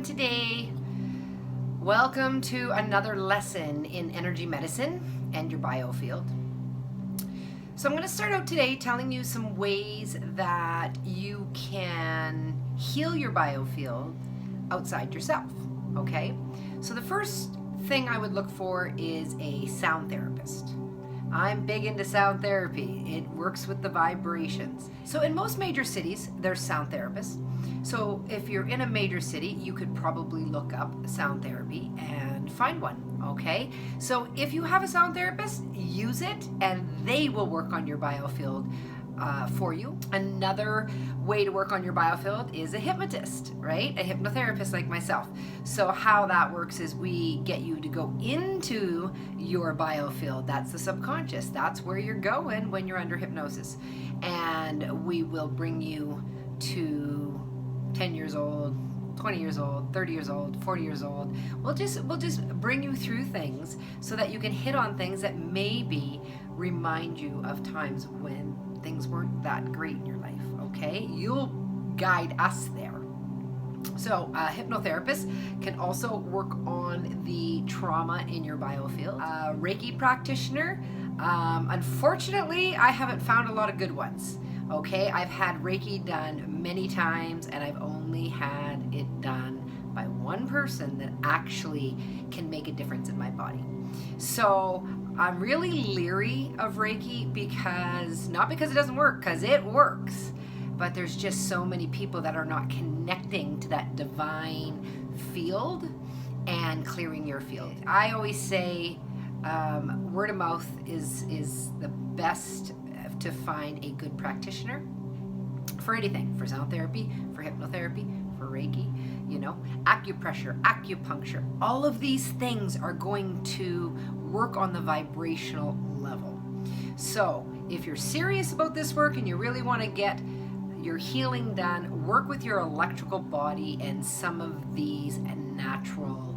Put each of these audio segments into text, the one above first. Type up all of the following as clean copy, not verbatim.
today. Welcome to another lesson in energy medicine and your biofield. So I'm going to start out today telling you some ways that you can heal your biofield outside yourself, okay? So the first thing I would look for is a sound therapist. I'm big into sound therapy. It works with the vibrations. So in most major cities, there's sound therapists. So if you're in a major city, you could probably look up sound therapy and find one, okay? So if you have a sound therapist, use it and they will work on your biofield for you. Another way to work on your biofield is a hypnotist, right? A hypnotherapist like myself. So how that works is we get you to go into your biofield. That's the subconscious. That's where you're going when you're under hypnosis. And we will bring you to 10 years old, 20 years old, 30 years old, 40 years old. We'll just bring you through things so that you can hit on things that maybe remind you of times when things weren't that great in your life, okay? You'll guide us there. So a hypnotherapist can also work on the trauma in your biofield. A Reiki practitioner, unfortunately, I haven't found a lot of good ones. Okay, I've had Reiki done many times and I've only had it done by one person that actually can make a difference in my body. So I'm really leery of Reiki not because it doesn't work, because it works, but there's just so many people that are not connecting to that divine field and clearing your field. I always say word of mouth is the best to find a good practitioner for anything, for sound therapy, for hypnotherapy, for Reiki, acupressure, acupuncture. All of these things are going to work on the vibrational level. So if you're serious about this work and you really want to get your healing done, work with your electrical body and some of these natural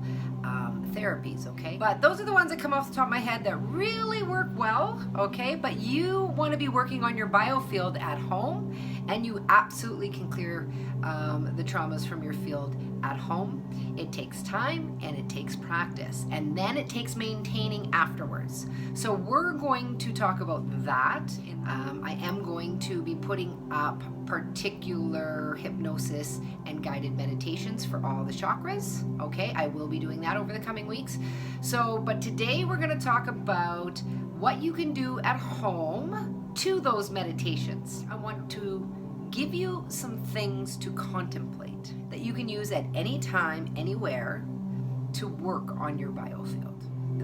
therapies, okay? But those are the ones that come off the top of my head that really work well, okay? But you want to be working on your biofield at home, and you absolutely can clear the traumas from your field at home. It takes time and it takes practice, and then it takes maintaining afterwards. So we're going to talk about that. I am going to be putting up particular hypnosis and guided meditations for all the chakras. Okay, I will be doing that over the coming weeks. But today we're going to talk about what you can do at home to those meditations. I want to give you some things to contemplate that you can use at any time, anywhere, to work on your biofield.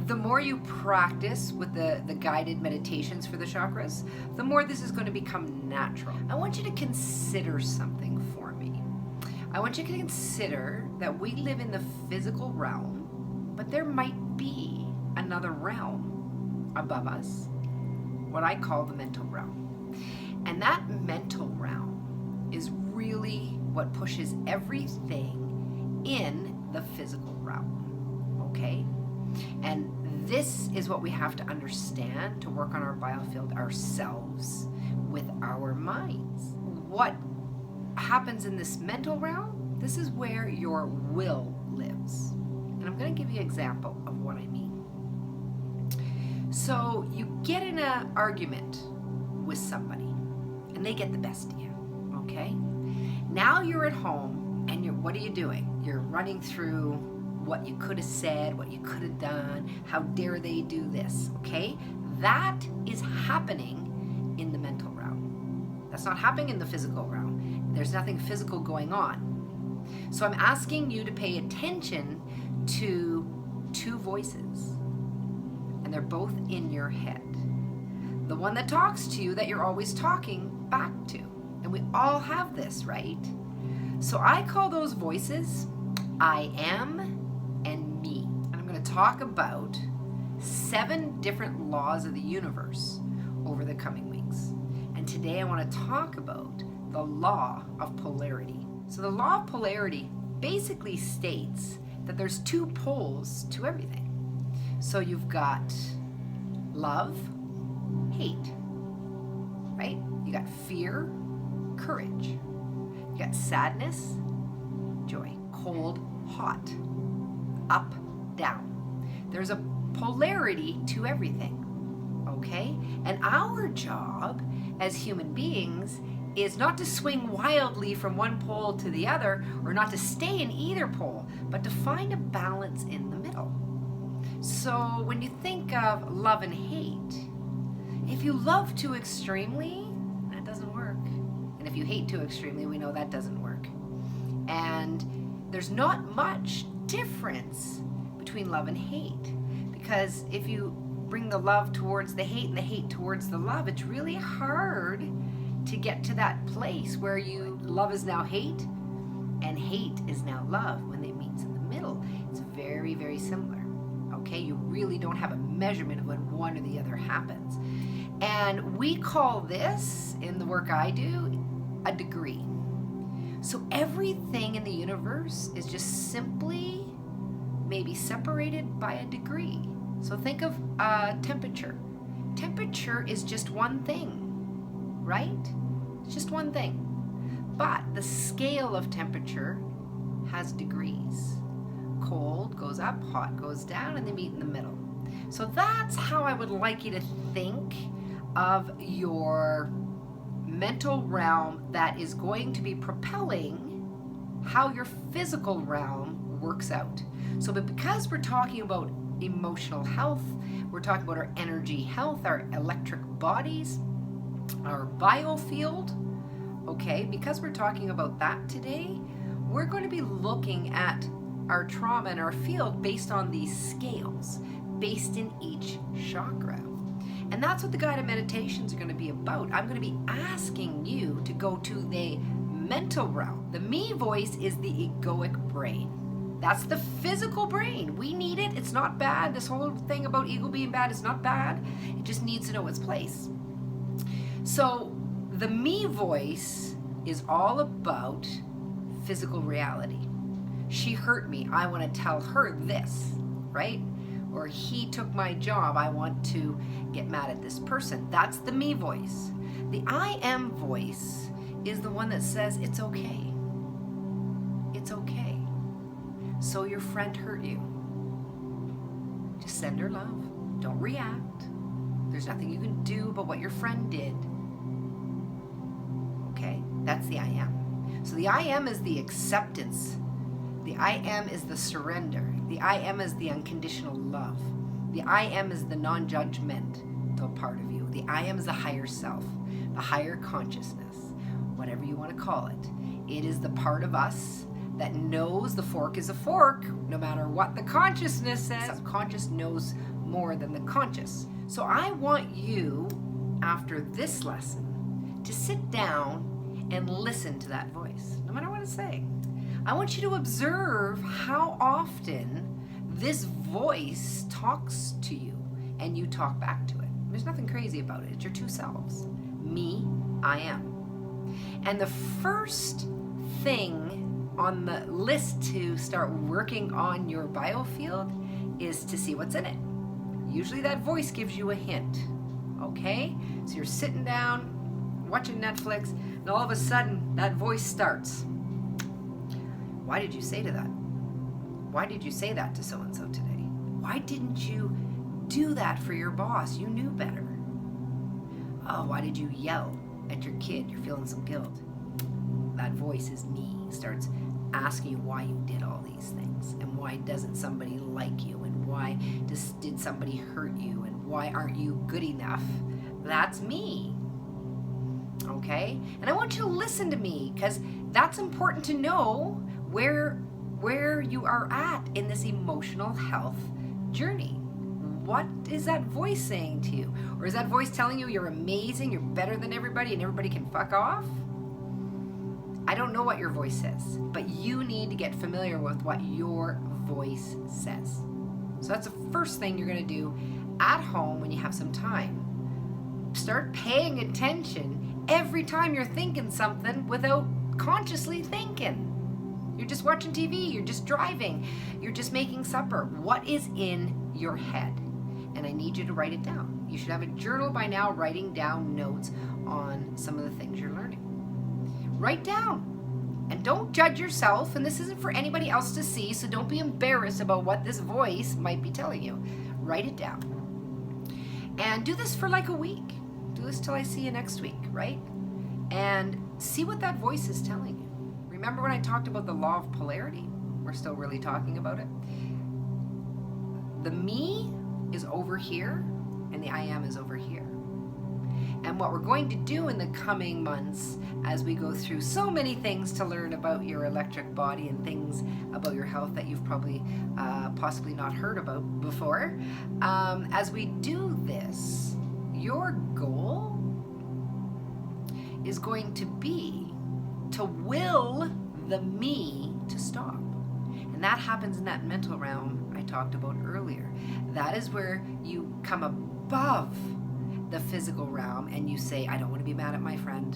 The more you practice with the guided meditations for the chakras, the more this is going to become natural. I want you to consider something for me. I want you to consider that we live in the physical realm, but there might be another realm above us, what I call the mental realm. And that mental realm is really what pushes everything in the physical realm, okay? And this is what we have to understand to work on our biofield ourselves with our minds. What happens in this mental realm? This is where your will lives. And I'm going to give you an example of what I mean. So you get in an argument with somebody and they get the best of you, okay? Now you're at home and what are you doing? You're running through what you could have said, what you could have done, how dare they do this, okay? That is happening in the mental realm. That's not happening in the physical realm. There's nothing physical going on. So I'm asking you to pay attention to two voices, and they're both in your head. The one that talks to you that you're always talking back to. And we all have this, right? So I call those voices I am and me. And I'm going to talk about 7 different laws of the universe over the coming weeks. And today I want to talk about the law of polarity. So the law of polarity basically states that there's 2 poles to everything. So you've got love, hate, right? You got fear, courage. You got sadness, joy. cold, hot, up, down. There's a polarity to everything, okay? And our job as human beings is not to swing wildly from one pole to the other, or not to stay in either pole, but to find a balance in the middle. So when you think of love and hate, if you love too extremely, that doesn't work. And if you hate too extremely, we know that doesn't work. And there's not much difference between love and hate, because if you bring the love towards the hate and the hate towards the love, it's really hard to get to that place where love is now hate and hate is now love. When it meets in the middle, it's very, very similar. Okay, you really don't have a measurement of when one or the other happens. And we call this, in the work I do, a degree. So everything in the universe is just simply maybe separated by a degree. So think of temperature. Temperature is just one thing, right? It's just one thing. But the scale of temperature has degrees. Cold goes up, hot goes down, and they meet in the middle. So that's how I would like you to think of your mental realm that is going to be propelling how your physical realm works out. So, but because we're talking about emotional health, we're talking about our energy health, our electric bodies, our biofield, okay, because we're talking about that today, we're going to be looking at our trauma and our field based on these scales, based in each chakra. And that's what the guided meditations are going to be about. I'm going to be asking you to go to the mental realm. The me voice is the egoic brain. That's the physical brain. We need it. It's not bad. This whole thing about ego being bad is not bad. It just needs to know its place. So the me voice is all about physical reality. She hurt me. I want to tell her this, right? Or he took my job. I want to get mad at this person. That's the me voice. The I am voice is the one that says it's okay. It's okay. So your friend hurt you. Just send her love. Don't react. There's nothing you can do about what your friend did. Okay? That's the I am. So the I am is the acceptance. The I am is the surrender. The I am is the unconditional love. The I am is the non-judgmental part of you. The I am is the higher self, the higher consciousness, whatever you want to call it. It is the part of us that knows the fork is a fork, no matter what the consciousness says. Subconscious knows more than the conscious. So I want you, after this lesson, to sit down and listen to that voice, no matter what it's saying. I want you to observe how often this voice talks to you and you talk back to it. There's nothing crazy about it. It's your two selves. Me, I am. And the first thing on the list to start working on your biofield is to see what's in it. Usually that voice gives you a hint, okay? So you're sitting down, watching Netflix, and all of a sudden that voice starts. Why did you say to that? Why did you say that to so-and-so today? Why didn't you do that for your boss? You knew better. Oh, why did you yell at your kid? You're feeling some guilt. That voice is me. Starts asking you why you did all these things, and why doesn't somebody like you, and why did somebody hurt you, and why aren't you good enough? That's me. Okay? And I want you to listen to me, because that's important to know where you are at in this emotional health journey. What is that voice saying to you? Or is that voice telling you you're amazing, you're better than everybody, and everybody can fuck off? I don't know what your voice says, but you need to get familiar with what your voice says. So that's the first thing you're going to do at home when you have some time. Start paying attention every time you're thinking something without consciously thinking. You're just watching TV, you're just driving, you're just making supper. What is in your head? And I need you to write it down. You should have a journal by now writing down notes on some of the things you're learning. Write down. And don't judge yourself, and this isn't for anybody else to see, so don't be embarrassed about what this voice might be telling you. Write it down. And do this for like a week. Do this till I see you next week, right? And see what that voice is telling you. Remember when I talked about the Law of Polarity? We're still really talking about it. The me is over here, and the I am is over here. And what we're going to do in the coming months, as we go through so many things to learn about your electric body and things about your health that you've probably possibly not heard about before, as we do this, your goal is going to be to will the me to stop. And that happens in that mental realm I talked about earlier. That is where you come above the physical realm and you say, I don't want to be mad at my friend.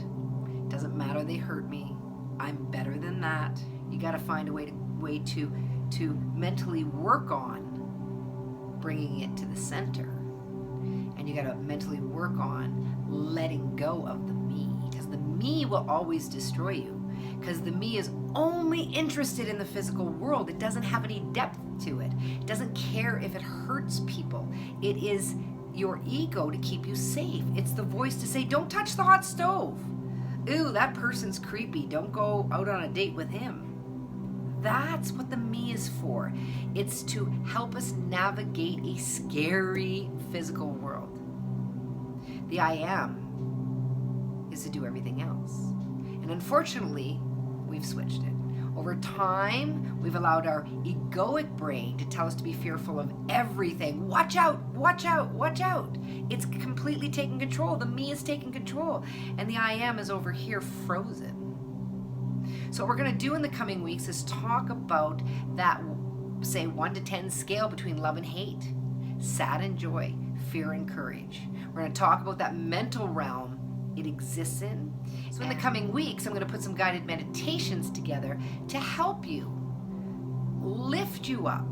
It doesn't matter, they hurt me. I'm better than that. You got to find a way to mentally work on bringing it to the center. And you got to mentally work on letting go of the me, because the me will always destroy you, because the me is only interested in the physical world. It doesn't have any depth to it. It doesn't care if it hurts people. It is your ego to keep you safe. It's the voice to say, don't touch the hot stove. Ooh, that person's creepy. Don't go out on a date with him. That's what the me is for. It's to help us navigate a scary physical world. The I am is to do everything else. And unfortunately, we've switched it. Over time, we've allowed our egoic brain to tell us to be fearful of everything. Watch out, watch out, watch out. It's completely taking control. The me is taking control. And the I am is over here frozen. So what we're going to do in the coming weeks is talk about that, say, 1 to 10 scale between love and hate, sad and joy, fear and courage. We're going to talk about that mental realm it exists in. So in the coming weeks, I'm going to put some guided meditations together to help you lift you up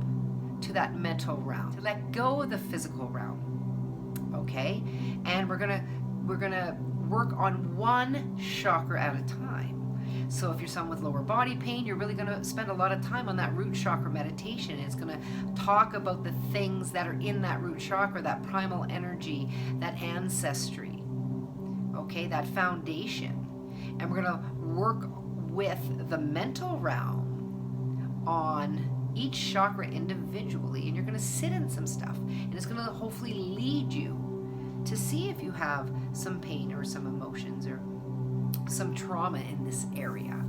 to that mental realm, to let go of the physical realm. Okay? And we're going to work on one chakra at a time. So if you're someone with lower body pain, you're really going to spend a lot of time on that root chakra meditation. It's going to talk about the things that are in that root chakra, that primal energy, that ancestry, okay, that foundation. And we're going to work with the mental realm on each chakra individually. And you're going to sit in some stuff. And it's going to hopefully lead you to see if you have some pain or some emotions or some trauma in this area.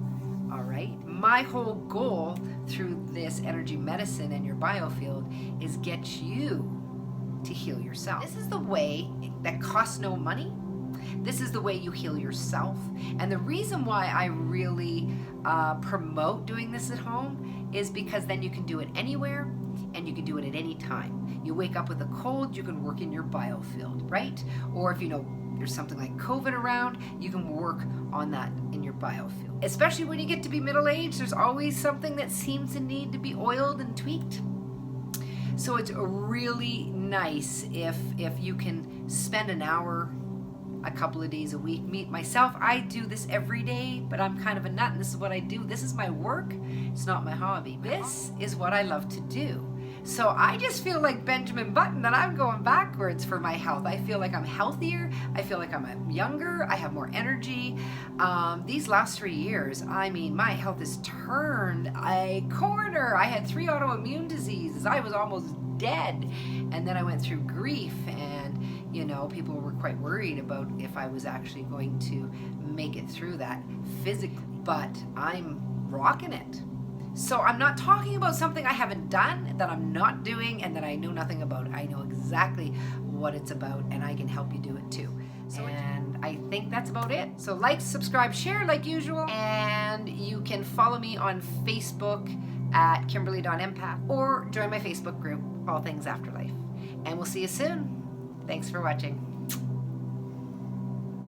All right. My whole goal through this energy medicine and your biofield is get you to heal yourself. This is the way that costs no money. This is the way you heal yourself. And the reason why I really promote doing this at home is because then you can do it anywhere and you can do it at any time. You wake up with a cold, you can work in your biofield, right? Or if you know there's something like COVID around, you can work on that in your biofield. Especially when you get to be middle-aged, there's always something that seems to need to be oiled and tweaked. So it's really nice if you can spend an hour a couple of days a week. Myself, I do this every day, but I'm kind of a nut and this is what I do. This is my work. It's not my hobby. This is what I love to do. So I just feel like Benjamin Button that I'm going backwards for my health. I feel like I'm healthier. I feel like I'm younger. I have more energy. These last 3 years, I mean, my health has turned a corner. I had 3 autoimmune diseases. I was almost dead. And then I went through grief and, you know, people were quite worried about if I was actually going to make it through that physically. But I'm rocking it. So I'm not talking about something I haven't done, that I'm not doing, and that I know nothing about. I know exactly what it's about, and I can help you do it too. And I think that's about it. So like, subscribe, share like usual, and you can follow me on Facebook at Kimberly.empath or join my Facebook group, All Things Afterlife. And we'll see you soon. Thanks for watching.